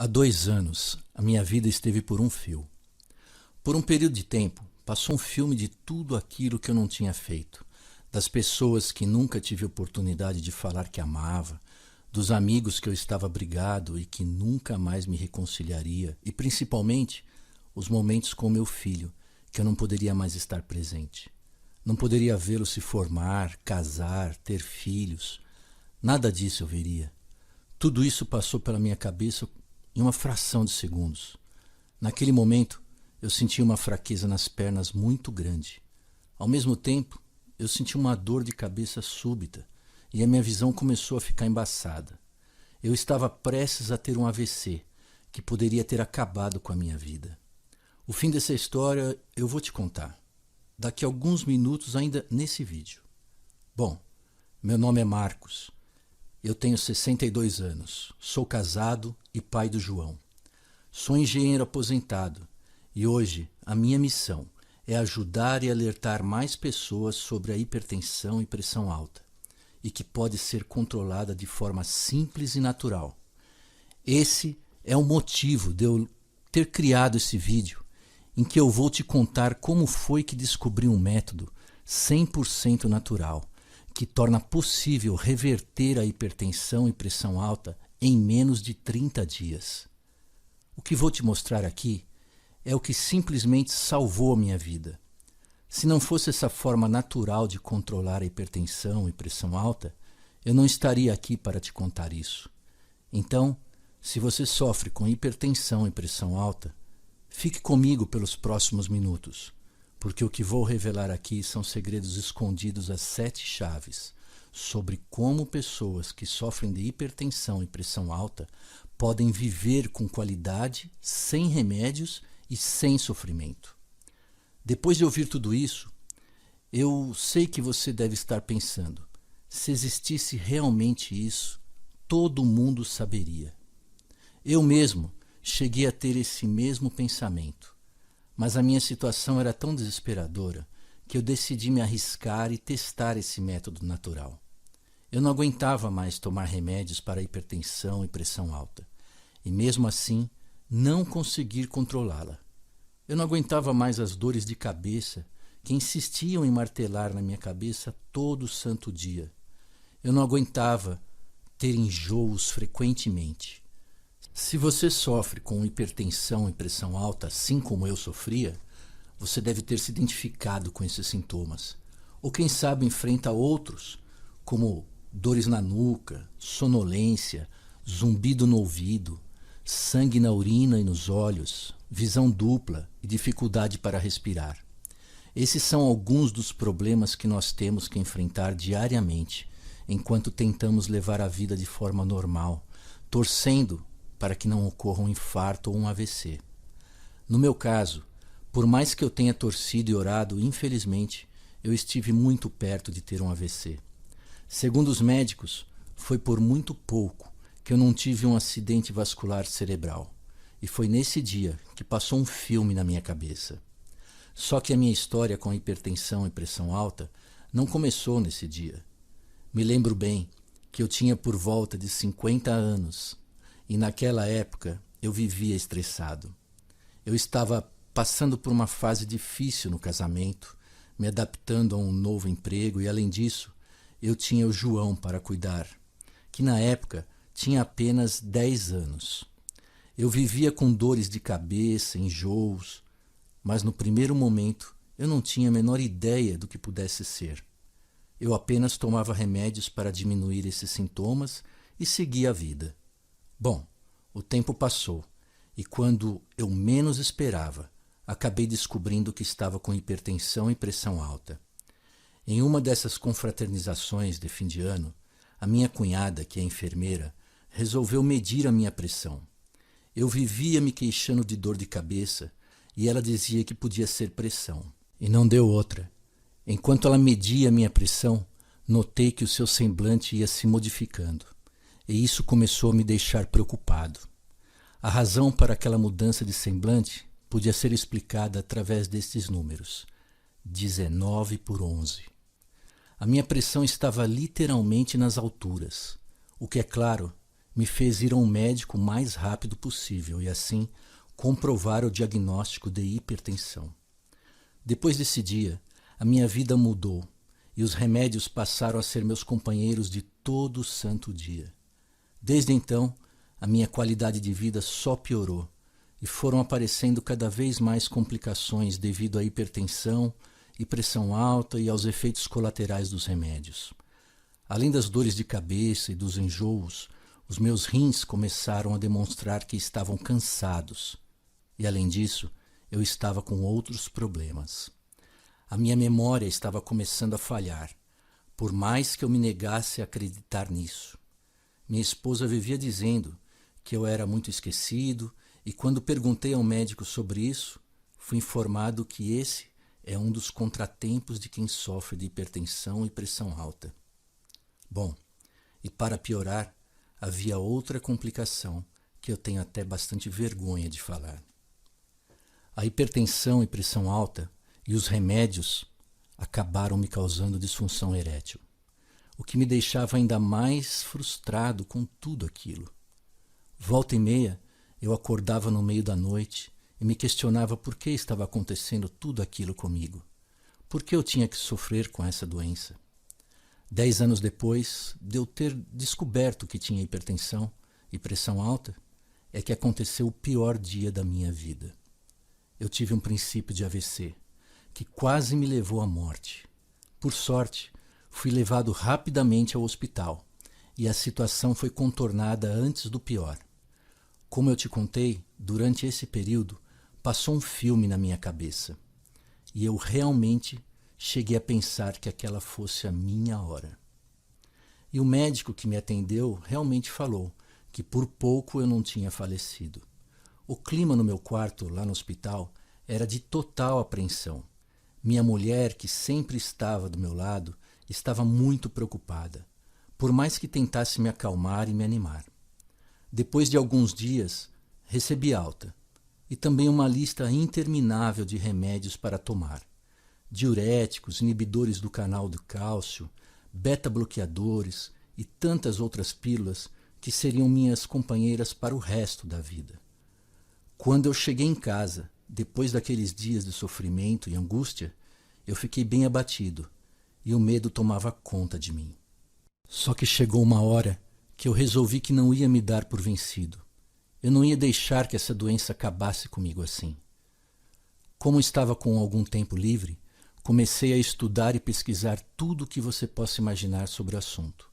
Há 2 anos, a minha vida esteve por um fio. Por um período de tempo, passou um filme de tudo aquilo que eu não tinha feito. Das pessoas que nunca tive oportunidade de falar que amava, dos amigos que eu estava brigado e que nunca mais me reconciliaria, e principalmente os momentos com meu filho, que eu não poderia mais estar presente. Não poderia vê-lo se formar, casar, ter filhos. Nada disso eu veria. Tudo isso passou pela minha cabeça em uma fração de segundos. Naquele momento, eu senti uma fraqueza nas pernas muito grande. Ao mesmo tempo, eu senti uma dor de cabeça súbita e a minha visão começou a ficar embaçada. Eu estava prestes a ter um AVC, que poderia ter acabado com a minha vida. O fim dessa história eu vou te contar, daqui a alguns minutos ainda nesse vídeo. Bom, meu nome é Marcos. Eu tenho 62 anos, sou casado e pai do João. Sou engenheiro aposentado e hoje a minha missão é ajudar e alertar mais pessoas sobre a hipertensão e pressão alta e que pode ser controlada de forma simples e natural. Esse é o motivo de eu ter criado esse vídeo em que eu vou te contar como foi que descobri um método 100% natural que torna possível reverter a hipertensão e pressão alta em menos de 30 dias. O que vou te mostrar aqui é o que simplesmente salvou a minha vida. Se não fosse essa forma natural de controlar a hipertensão e pressão alta, eu não estaria aqui para te contar isso. Então, se você sofre com hipertensão e pressão alta, fique comigo pelos próximos minutos, porque o que vou revelar aqui são segredos escondidos às 7 chaves sobre como pessoas que sofrem de hipertensão e pressão alta podem viver com qualidade, sem remédios e sem sofrimento. Depois de ouvir tudo isso, eu sei que você deve estar pensando, se existisse realmente isso, todo mundo saberia. Eu mesmo cheguei a ter esse mesmo pensamento. Mas a minha situação era tão desesperadora que eu decidi me arriscar e testar esse método natural. Eu não aguentava mais tomar remédios para hipertensão e pressão alta, e mesmo assim não conseguir controlá-la. Eu não aguentava mais as dores de cabeça que insistiam em martelar na minha cabeça todo santo dia. Eu não aguentava ter enjoos frequentemente. Se você sofre com hipertensão e pressão alta, assim como eu sofria, você deve ter se identificado com esses sintomas. Ou quem sabe enfrenta outros, como dores na nuca, sonolência, zumbido no ouvido, sangue na urina e nos olhos, visão dupla e dificuldade para respirar. Esses são alguns dos problemas que nós temos que enfrentar diariamente, enquanto tentamos levar a vida de forma normal, torcendo para que não ocorra um infarto ou um AVC. No meu caso, por mais que eu tenha torcido e orado, infelizmente, eu estive muito perto de ter um AVC. Segundo os médicos, foi por muito pouco que eu não tive um acidente vascular cerebral. E foi nesse dia que passou um filme na minha cabeça. Só que a minha história com a hipertensão e pressão alta não começou nesse dia. Me lembro bem que eu tinha por volta de 50 anos. E naquela época eu vivia estressado. Eu estava passando por uma fase difícil no casamento, me adaptando a um novo emprego e, além disso, eu tinha o João para cuidar, que na época tinha apenas 10 anos. Eu vivia com dores de cabeça, enjoos, mas no primeiro momento eu não tinha a menor ideia do que pudesse ser. Eu apenas tomava remédios para diminuir esses sintomas e seguia a vida. Bom, o tempo passou e quando eu menos esperava, acabei descobrindo que estava com hipertensão e pressão alta. Em uma dessas confraternizações de fim de ano, a minha cunhada, que é enfermeira, resolveu medir a minha pressão. Eu vivia me queixando de dor de cabeça e ela dizia que podia ser pressão. E não deu outra. Enquanto ela media a minha pressão, notei que o seu semblante ia se modificando. E isso começou a me deixar preocupado. A razão para aquela mudança de semblante podia ser explicada através destes números: 19/11. A minha pressão estava literalmente nas alturas, o que, é claro, me fez ir ao médico o mais rápido possível e, assim, comprovar o diagnóstico de hipertensão. Depois desse dia, a minha vida mudou e os remédios passaram a ser meus companheiros de todo o santo dia. Desde então, a minha qualidade de vida só piorou e foram aparecendo cada vez mais complicações devido à hipertensão e pressão alta e aos efeitos colaterais dos remédios. Além das dores de cabeça e dos enjoos, os meus rins começaram a demonstrar que estavam cansados. E, além disso, eu estava com outros problemas. A minha memória estava começando a falhar, por mais que eu me negasse a acreditar nisso. Minha esposa vivia dizendo que eu era muito esquecido e, quando perguntei ao médico sobre isso, fui informado que esse é um dos contratempos de quem sofre de hipertensão e pressão alta. Bom, e para piorar, havia outra complicação que eu tenho até bastante vergonha de falar. A hipertensão e pressão alta e os remédios acabaram me causando disfunção erétil, o que me deixava ainda mais frustrado com tudo aquilo. Volta e meia, eu acordava no meio da noite e me questionava por que estava acontecendo tudo aquilo comigo. Por que eu tinha que sofrer com essa doença? 10 anos depois de eu ter descoberto que tinha hipertensão e pressão alta, é que aconteceu o pior dia da minha vida. Eu tive um princípio de AVC, que quase me levou à morte. Por sorte, fui levado rapidamente ao hospital e a situação foi contornada antes do pior. Como eu te contei, durante esse período passou um filme na minha cabeça e eu realmente cheguei a pensar que aquela fosse a minha hora. E o médico que me atendeu realmente falou que por pouco eu não tinha falecido. O clima no meu quarto, lá no hospital, era de total apreensão. Minha mulher, que sempre estava do meu lado, estava muito preocupada, por mais que tentasse me acalmar e me animar. Depois de alguns dias, recebi alta e também uma lista interminável de remédios para tomar. Diuréticos, inibidores do canal do cálcio, beta-bloqueadores e tantas outras pílulas que seriam minhas companheiras para o resto da vida. Quando eu cheguei em casa, depois daqueles dias de sofrimento e angústia, eu fiquei bem abatido e o medo tomava conta de mim. Só que chegou uma hora que eu resolvi que não ia me dar por vencido. Eu não ia deixar que essa doença acabasse comigo assim. Como estava com algum tempo livre, comecei a estudar e pesquisar tudo o que você possa imaginar sobre o assunto.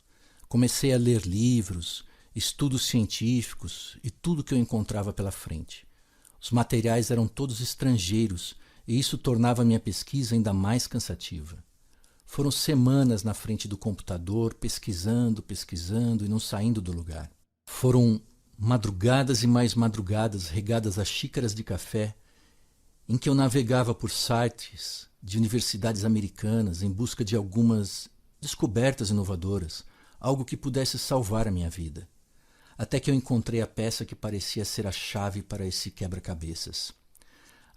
Comecei a ler livros, estudos científicos e tudo que eu encontrava pela frente. Os materiais eram todos estrangeiros e isso tornava a minha pesquisa ainda mais cansativa. Foram semanas na frente do computador, pesquisando e não saindo do lugar. Foram madrugadas e mais madrugadas regadas a xícaras de café em que eu navegava por sites de universidades americanas em busca de algumas descobertas inovadoras, algo que pudesse salvar a minha vida. Até que eu encontrei a peça que parecia ser a chave para esse quebra-cabeças.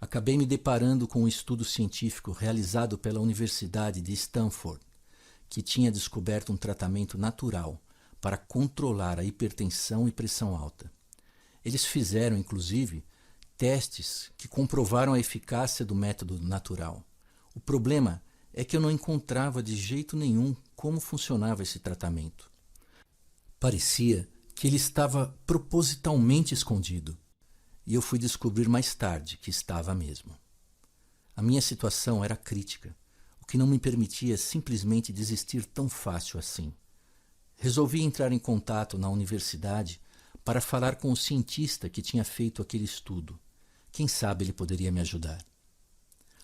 Acabei me deparando com um estudo científico realizado pela Universidade de Stanford, que tinha descoberto um tratamento natural para controlar a hipertensão e pressão alta. Eles fizeram, inclusive, testes que comprovaram a eficácia do método natural. O problema é que eu não encontrava de jeito nenhum como funcionava esse tratamento. Parecia que ele estava propositalmente escondido, e eu fui descobrir mais tarde que estava mesmo. A minha situação era crítica, o que não me permitia simplesmente desistir tão fácil assim. Resolvi entrar em contato na universidade para falar com o cientista que tinha feito aquele estudo. Quem sabe ele poderia me ajudar.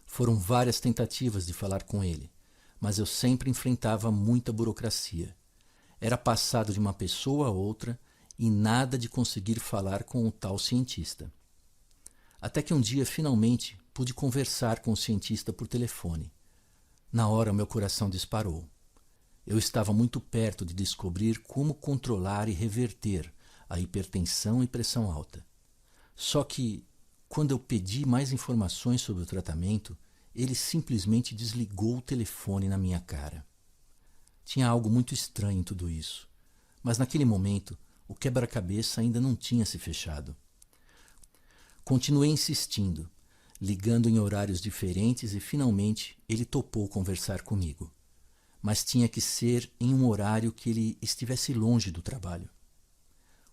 Foram várias tentativas de falar com ele, mas eu sempre enfrentava muita burocracia. Era passado de uma pessoa a outra e nada de conseguir falar com o tal cientista. Até que um dia, finalmente, pude conversar com o cientista por telefone. Na hora, meu coração disparou. Eu estava muito perto de descobrir como controlar e reverter a hipertensão e pressão alta. Só que, quando eu pedi mais informações sobre o tratamento, ele simplesmente desligou o telefone na minha cara. Tinha algo muito estranho em tudo isso, mas naquele momento o quebra-cabeça ainda não tinha se fechado. Continuei insistindo, ligando em horários diferentes e finalmente ele topou conversar comigo. Mas tinha que ser em um horário que ele estivesse longe do trabalho.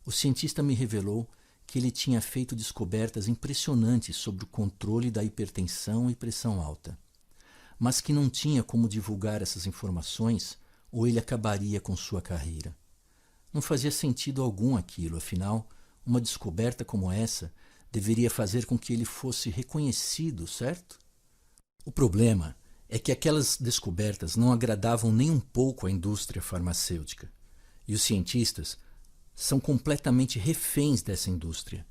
O cientista me revelou que ele tinha feito descobertas impressionantes sobre o controle da hipertensão e pressão alta, mas que não tinha como divulgar essas informações ou ele acabaria com sua carreira. Não fazia sentido algum aquilo, afinal, uma descoberta como essa deveria fazer com que ele fosse reconhecido, certo? O problema é que aquelas descobertas não agradavam nem um pouco à indústria farmacêutica, e os cientistas são completamente reféns dessa indústria.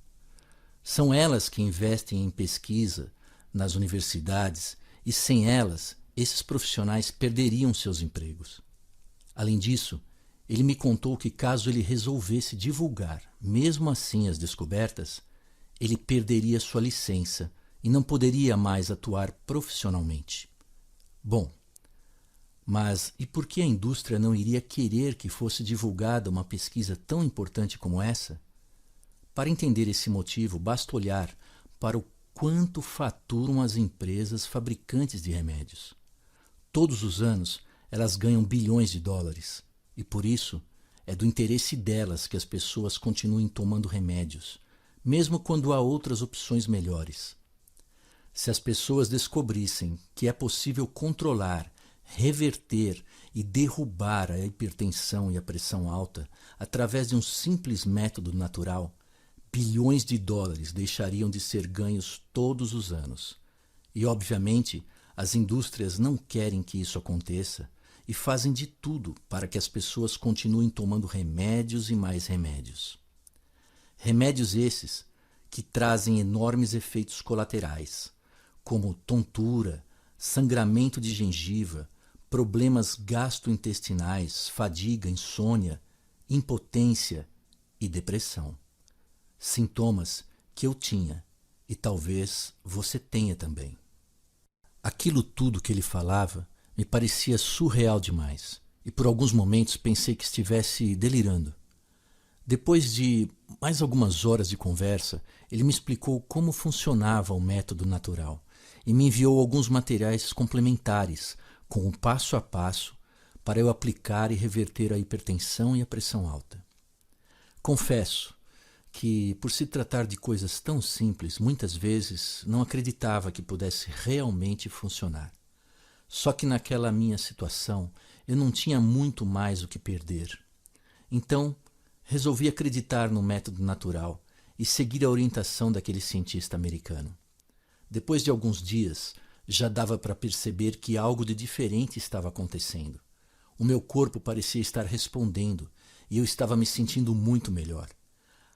São elas que investem em pesquisa nas universidades e sem elas, esses profissionais perderiam seus empregos. Além disso, ele me contou que caso ele resolvesse divulgar, mesmo assim, as descobertas, ele perderia sua licença e não poderia mais atuar profissionalmente. Bom, mas e por que a indústria não iria querer que fosse divulgada uma pesquisa tão importante como essa? Para entender esse motivo, basta olhar para o quanto faturam as empresas fabricantes de remédios. Todos os anos, elas ganham bilhões de dólares, e por isso é do interesse delas que as pessoas continuem tomando remédios, mesmo quando há outras opções melhores. Se as pessoas descobrissem que é possível controlar, reverter e derrubar a hipertensão e a pressão alta através de um simples método natural, bilhões de dólares deixariam de ser ganhos todos os anos. E, obviamente, as indústrias não querem que isso aconteça e fazem de tudo para que as pessoas continuem tomando remédios e mais remédios. Remédios esses que trazem enormes efeitos colaterais, como tontura, sangramento de gengiva, problemas gastrointestinais, fadiga, insônia, impotência e depressão. Sintomas que eu tinha e talvez você tenha também. Aquilo tudo que ele falava me parecia surreal demais e por alguns momentos pensei que estivesse delirando. Depois de mais algumas horas de conversa, ele me explicou como funcionava o método natural e me enviou alguns materiais complementares com o passo a passo para eu aplicar e reverter a hipertensão e a pressão alta. Confesso que, por se tratar de coisas tão simples, muitas vezes não acreditava que pudesse realmente funcionar. Só que naquela minha situação eu não tinha muito mais o que perder. Então, resolvi acreditar no método natural e seguir a orientação daquele cientista americano. Depois de alguns dias, já dava para perceber que algo de diferente estava acontecendo. O meu corpo parecia estar respondendo e eu estava me sentindo muito melhor.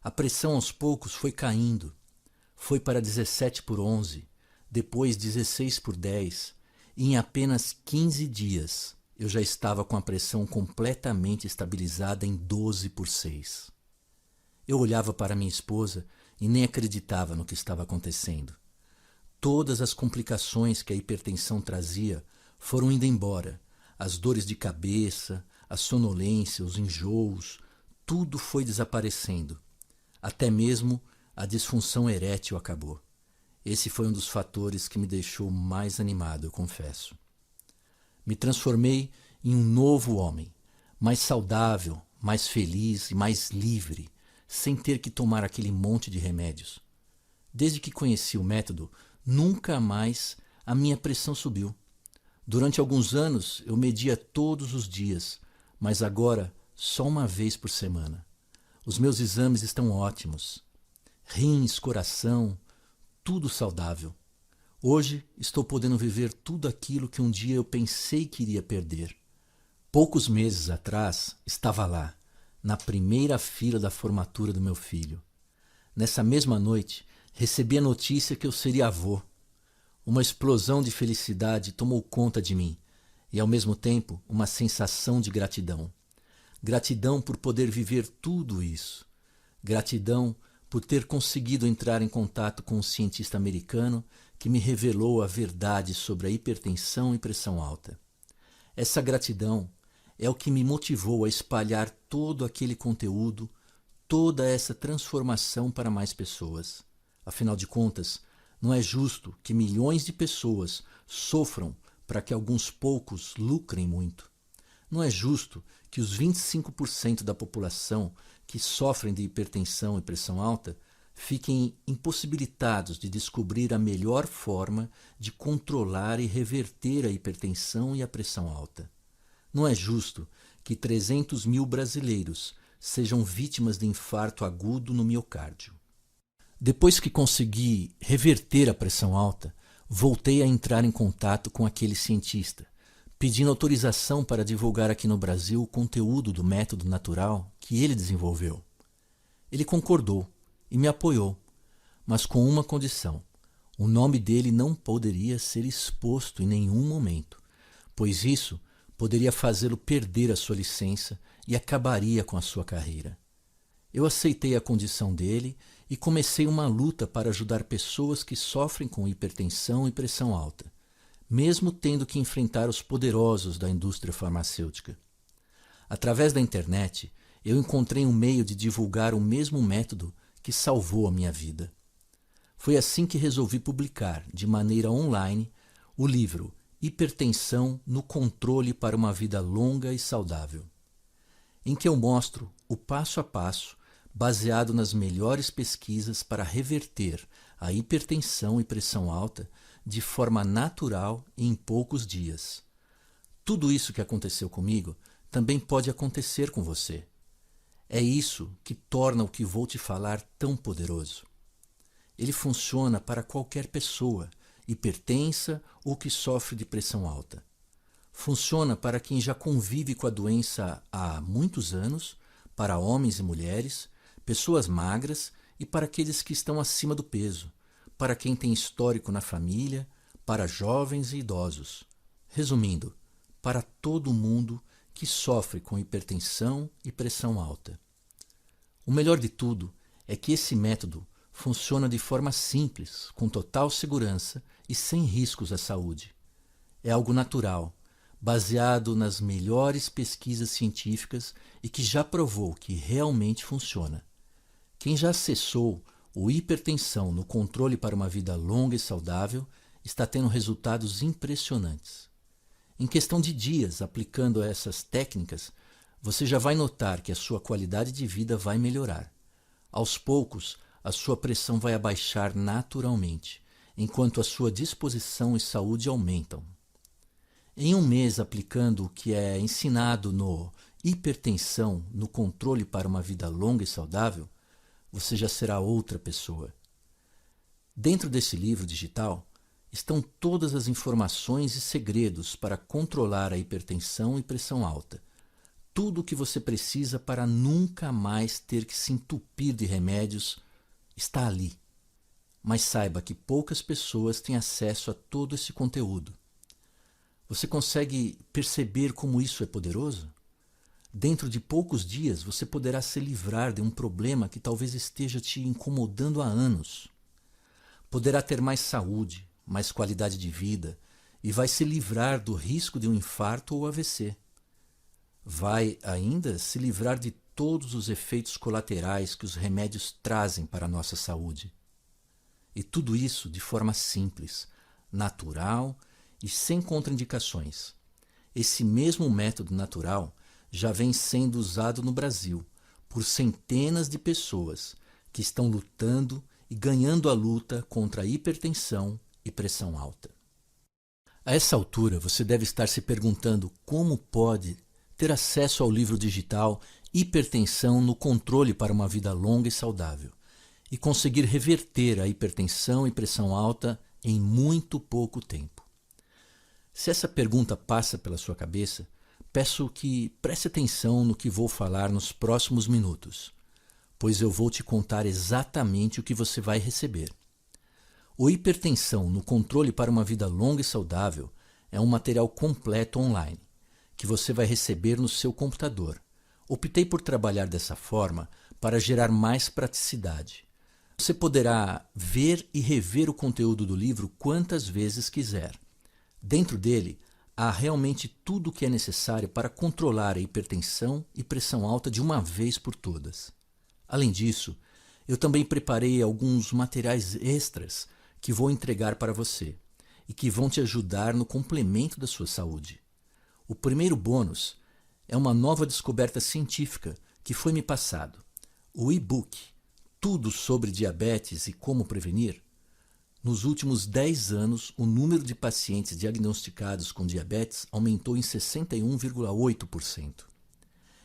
A pressão aos poucos foi caindo. Foi para 17/11, depois 16/10, e em apenas 15 dias eu já estava com a pressão completamente estabilizada em 12/6. Eu olhava para minha esposa e nem acreditava no que estava acontecendo. Todas as complicações que a hipertensão trazia foram indo embora. As dores de cabeça, a sonolência, os enjoos, tudo foi desaparecendo. Até mesmo a disfunção erétil acabou. Esse foi um dos fatores que me deixou mais animado, eu confesso. Me transformei em um novo homem, mais saudável, mais feliz e mais livre, sem ter que tomar aquele monte de remédios. Desde que conheci o método, nunca mais a minha pressão subiu. Durante alguns anos eu media todos os dias, mas agora só uma vez por semana. Os meus exames estão ótimos. Rins, coração, tudo saudável. Hoje estou podendo viver tudo aquilo que um dia eu pensei que iria perder. Poucos meses atrás estava lá, na primeira fila da formatura do meu filho. Nessa mesma noite, recebi a notícia que eu seria avô. Uma explosão de felicidade tomou conta de mim e, ao mesmo tempo, uma sensação de gratidão. Gratidão por poder viver tudo isso. Gratidão por ter conseguido entrar em contato com um cientista americano que me revelou a verdade sobre a hipertensão e pressão alta. Essa gratidão é o que me motivou a espalhar todo aquele conteúdo toda essa transformação para mais pessoas. Afinal de contas, não é justo que milhões de pessoas sofram para que alguns poucos lucrem muito. Não é justo que os 25% da população que sofrem de hipertensão e pressão alta fiquem impossibilitados de descobrir a melhor forma de controlar e reverter a hipertensão e a pressão alta. Não é justo que 300 mil brasileiros sejam vítimas de infarto agudo no miocárdio. Depois que consegui reverter a pressão alta, voltei a entrar em contato com aquele cientista, pedindo autorização para divulgar aqui no Brasil o conteúdo do método natural que ele desenvolveu. Ele concordou e me apoiou, mas com uma condição: o nome dele não poderia ser exposto em nenhum momento, pois isso poderia fazê-lo perder a sua licença e acabaria com a sua carreira. Eu aceitei a condição dele e comecei uma luta para ajudar pessoas que sofrem com hipertensão e pressão alta, mesmo tendo que enfrentar os poderosos da indústria farmacêutica. Através da internet, eu encontrei um meio de divulgar o mesmo método que salvou a minha vida. Foi assim que resolvi publicar, de maneira online, o livro Hipertensão no Controle para uma Vida Longa e Saudável, em que eu mostro o passo a passo, baseado nas melhores pesquisas para reverter a hipertensão e pressão alta de forma natural e em poucos dias. Tudo isso que aconteceu comigo também pode acontecer com você. É isso que torna o que vou te falar tão poderoso. Ele funciona para qualquer pessoa, hipertensa ou que sofre de pressão alta. Funciona para quem já convive com a doença há muitos anos, para homens e mulheres, pessoas magras e para aqueles que estão acima do peso, para quem tem histórico na família, para jovens e idosos. Resumindo, para todo mundo que sofre com hipertensão e pressão alta. O melhor de tudo é que esse método funciona de forma simples, com total segurança e sem riscos à saúde. É algo natural, baseado nas melhores pesquisas científicas e que já provou que realmente funciona. Quem já acessou o Hipertensão no Controle para uma Vida Longa e Saudável está tendo resultados impressionantes. Em questão de dias, aplicando essas técnicas, você já vai notar que a sua qualidade de vida vai melhorar. Aos poucos, a sua pressão vai abaixar naturalmente, enquanto a sua disposição e saúde aumentam. Em um mês aplicando o que é ensinado no Hipertensão no Controle para uma Vida Longa e Saudável, você já será outra pessoa. Dentro desse livro digital estão todas as informações e segredos para controlar a hipertensão e pressão alta. Tudo o que você precisa para nunca mais ter que se entupir de remédios está ali. Mas saiba que poucas pessoas têm acesso a todo esse conteúdo. Você consegue perceber como isso é poderoso? Dentro de poucos dias você poderá se livrar de um problema que talvez esteja te incomodando há anos. Poderá ter mais saúde, mais qualidade de vida e vai se livrar do risco de um infarto ou AVC. Vai ainda se livrar de todos os efeitos colaterais que os remédios trazem para a nossa saúde. E tudo isso de forma simples, natural e sem contraindicações. Esse mesmo método natural já vem sendo usado no Brasil por centenas de pessoas que estão lutando e ganhando a luta contra a hipertensão e pressão alta. A essa altura, você deve estar se perguntando como pode ter acesso ao livro digital Hipertensão no Controle para uma Vida Longa e Saudável e conseguir reverter a hipertensão e pressão alta em muito pouco tempo. Se essa pergunta passa pela sua cabeça, peço que preste atenção no que vou falar nos próximos minutos, pois eu vou te contar exatamente o que você vai receber. O Hipertensão no Controle para uma Vida Longa e Saudável é um material completo online, que você vai receber no seu computador. Optei por trabalhar dessa forma para gerar mais praticidade. Você poderá ver e rever o conteúdo do livro quantas vezes quiser. Dentro dele, há realmente tudo o que é necessário para controlar a hipertensão e pressão alta de uma vez por todas. Além disso, eu também preparei alguns materiais extras que vou entregar para você e que vão te ajudar no complemento da sua saúde. O primeiro bônus é uma nova descoberta científica que foi me passado. O e-book Tudo sobre Diabetes e Como Prevenir. Nos últimos 10 anos, o número de pacientes diagnosticados com diabetes aumentou em 61,8%.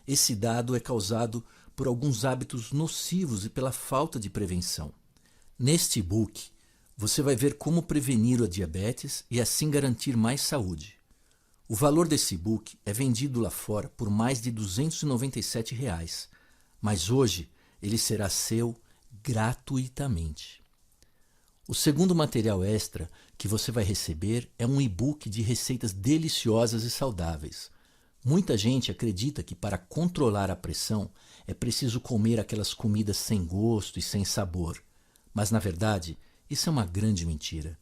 Esse dado é causado por alguns hábitos nocivos e pela falta de prevenção. Neste e-book, você vai ver como prevenir a diabetes e assim garantir mais saúde. O valor desse e-book é vendido lá fora por mais de R$ 297, mas hoje ele será seu gratuitamente. O segundo material extra que você vai receber é um e-book de receitas deliciosas e saudáveis. Muita gente acredita que para controlar a pressão é preciso comer aquelas comidas sem gosto e sem sabor, mas na verdade isso é uma grande mentira.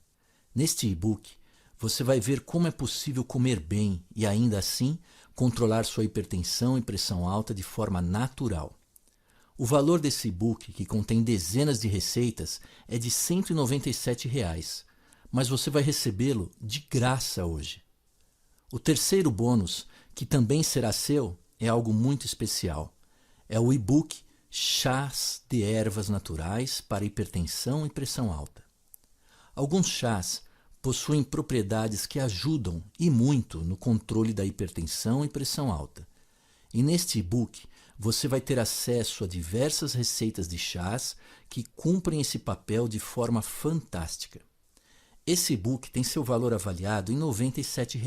Neste e-book você vai ver como é possível comer bem e ainda assim controlar sua hipertensão e pressão alta de forma natural. O valor desse e-book, que contém dezenas de receitas, é de R$ 197, mas você vai recebê-lo de graça hoje. O terceiro bônus, que também será seu, é algo muito especial. É o e-book Chás de Ervas Naturais para Hipertensão e Pressão Alta. Alguns chás possuem propriedades que ajudam e muito no controle da hipertensão e pressão alta. E neste e-book você vai ter acesso a diversas receitas de chás que cumprem esse papel de forma fantástica. Esse e-book tem seu valor avaliado em R$ 97,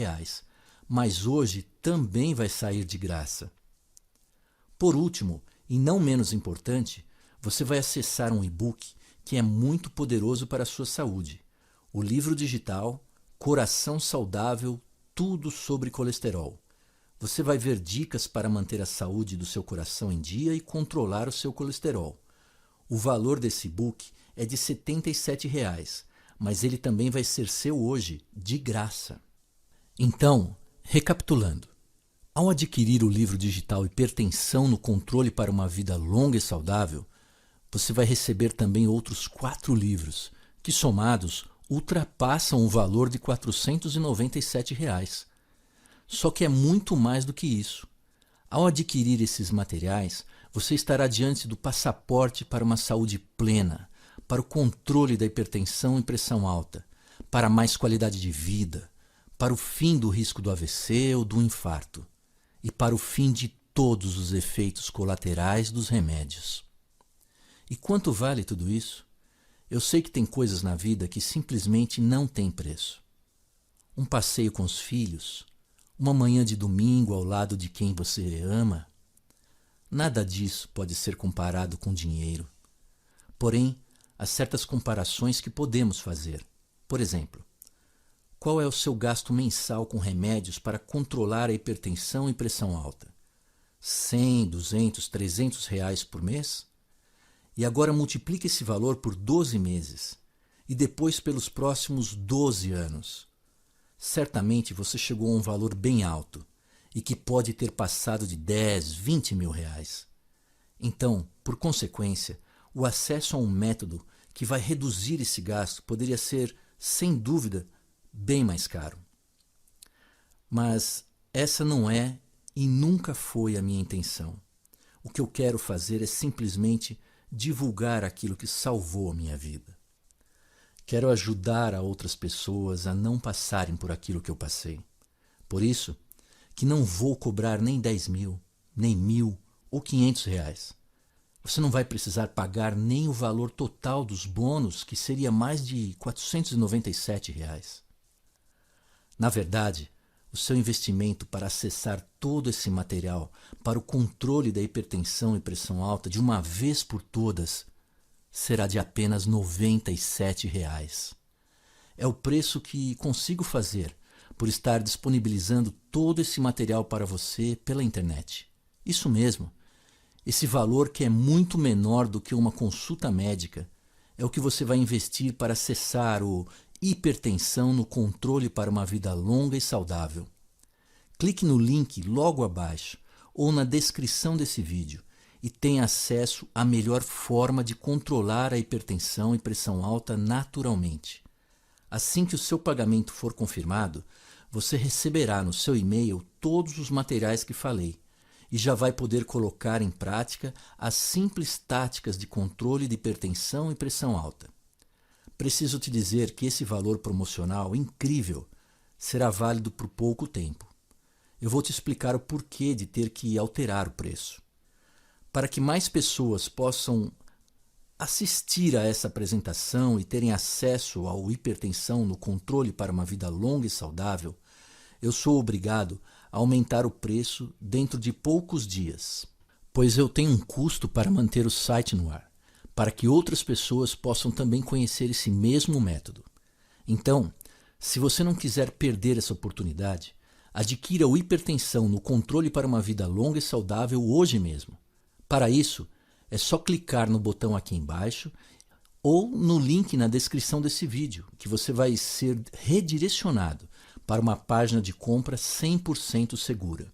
mas hoje também vai sair de graça. Por último, e não menos importante, você vai acessar um e-book que é muito poderoso para a sua saúde. O livro digital Coração Saudável, Tudo sobre Colesterol. Você vai ver dicas para manter a saúde do seu coração em dia e controlar o seu colesterol. O valor desse e-book é de R$ 77, mas ele também vai ser seu hoje, de graça. Então, recapitulando, ao adquirir o livro digital Hipertensão no Controle para uma Vida Longa e Saudável, você vai receber também outros 4 livros, que somados ultrapassam o valor de R$ 497. Só que é muito mais do que isso. Ao adquirir esses materiais, você estará diante do passaporte para uma saúde plena, para o controle da hipertensão e pressão alta, para mais qualidade de vida, para o fim do risco do AVC ou do infarto e para o fim de todos os efeitos colaterais dos remédios. E quanto vale tudo isso? Eu sei que tem coisas na vida que simplesmente não têm preço. Um passeio com os filhos, uma manhã de domingo ao lado de quem você ama. Nada disso pode ser comparado com dinheiro. Porém, há certas comparações que podemos fazer. Por exemplo, qual é o seu gasto mensal com remédios para controlar a hipertensão e pressão alta? 100, 200, 300 reais por mês? E agora multiplique esse valor por 12 meses e depois pelos próximos 12 anos. Certamente você chegou a um valor bem alto e que pode ter passado de 10, 20 mil reais. Então, por consequência, o acesso a um método que vai reduzir esse gasto poderia ser, sem dúvida, bem mais caro. Mas essa não é e nunca foi a minha intenção. O que eu quero fazer é simplesmente divulgar aquilo que salvou a minha vida. Quero ajudar a outras pessoas a não passarem por aquilo que eu passei. Por isso, que não vou cobrar nem 10 mil, nem 1.000 ou 500 reais. Você não vai precisar pagar nem o valor total dos bônus, que seria mais de 497 reais. Na verdade, o seu investimento para acessar todo esse material para o controle da hipertensão e pressão alta de uma vez por todas será de apenas R$ 97. É o preço que consigo fazer por estar disponibilizando todo esse material para você pela internet. Isso mesmo, esse valor, que é muito menor do que uma consulta médica, é o que você vai investir para acessar o Hipertensão no Controle para uma Vida Longa e Saudável. Clique no link logo abaixo ou na descrição desse vídeo e tem acesso à melhor forma de controlar a hipertensão e pressão alta naturalmente. Assim que o seu pagamento for confirmado, você receberá no seu e-mail todos os materiais que falei e já vai poder colocar em prática as simples táticas de controle de hipertensão e pressão alta. Preciso te dizer que esse valor promocional incrível será válido por pouco tempo. Eu vou te explicar o porquê de ter que alterar o preço. Para que mais pessoas possam assistir a essa apresentação e terem acesso ao hipertensão no controle para uma vida longa e saudável, eu sou obrigado a aumentar o preço dentro de poucos dias, pois eu tenho um custo para manter o site no ar, para que outras pessoas possam também conhecer esse mesmo método. Então, se você não quiser perder essa oportunidade, adquira o Hipertensão no controle para uma vida longa e saudável hoje mesmo. Para isso, é só clicar no botão aqui embaixo ou no link na descrição desse vídeo, que você vai ser redirecionado para uma página de compra 100% segura.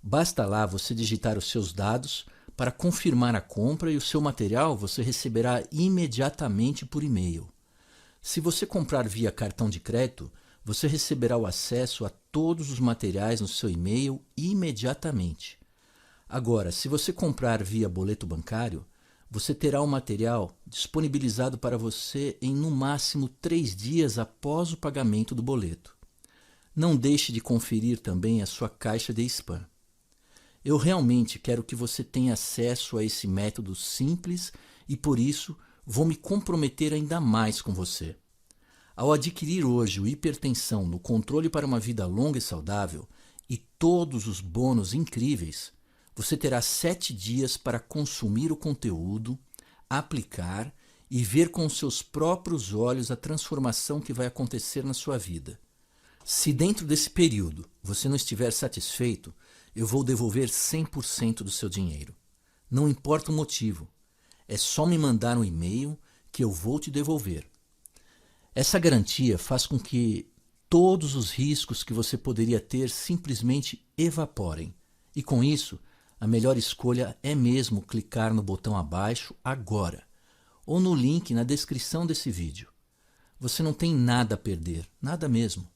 Basta lá você digitar os seus dados para confirmar a compra e o seu material você receberá imediatamente por e-mail. Se você comprar via cartão de crédito, você receberá o acesso a todos os materiais no seu e-mail imediatamente. Agora, se você comprar via boleto bancário, você terá o material disponibilizado para você em no máximo 3 dias após o pagamento do boleto. Não deixe de conferir também a sua caixa de spam. Eu realmente quero que você tenha acesso a esse método simples e por isso vou me comprometer ainda mais com você. Ao adquirir hoje o Hipertensão no controle para uma vida longa e saudável e todos os bônus incríveis, você terá 7 dias para consumir o conteúdo, aplicar e ver com seus próprios olhos a transformação que vai acontecer na sua vida. Se dentro desse período você não estiver satisfeito, eu vou devolver 100% do seu dinheiro. Não importa o motivo, é só me mandar um e-mail que eu vou te devolver. Essa garantia faz com que todos os riscos que você poderia ter simplesmente evaporem. E com isso, a melhor escolha é mesmo clicar no botão abaixo agora, ou no link na descrição desse vídeo. Você não tem nada a perder, nada mesmo.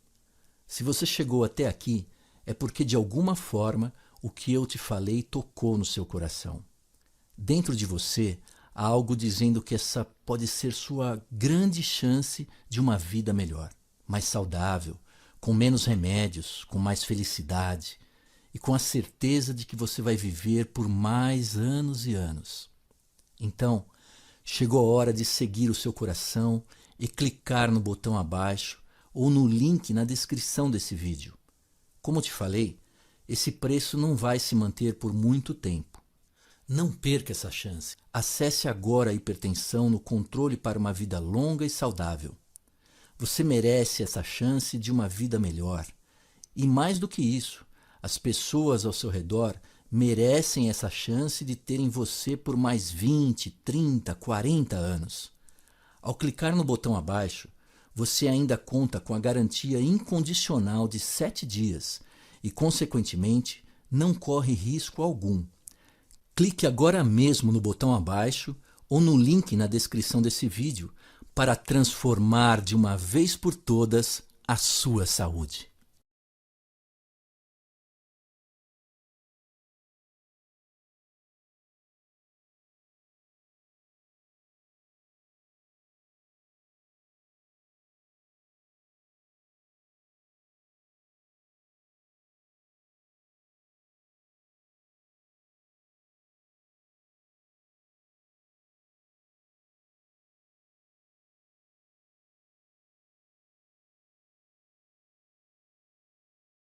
Se você chegou até aqui, é porque de alguma forma o que eu te falei tocou no seu coração. Dentro de você há algo dizendo que essa pode ser sua grande chance de uma vida melhor, mais saudável, com menos remédios, com mais felicidade e com a certeza de que você vai viver por mais anos e anos. Então, chegou a hora de seguir o seu coração e clicar no botão abaixo ou no link na descrição desse vídeo. Como te falei, esse preço não vai se manter por muito tempo. Não perca essa chance. Acesse agora a Hipertensão no controle para uma vida longa e saudável. Você merece essa chance de uma vida melhor. E mais do que isso, as pessoas ao seu redor merecem essa chance de terem você por mais 20, 30, 40 anos. Ao clicar no botão abaixo, você ainda conta com a garantia incondicional de 7 dias e, consequentemente, não corre risco algum. Clique agora mesmo no botão abaixo ou no link na descrição desse vídeo para transformar de uma vez por todas a sua saúde.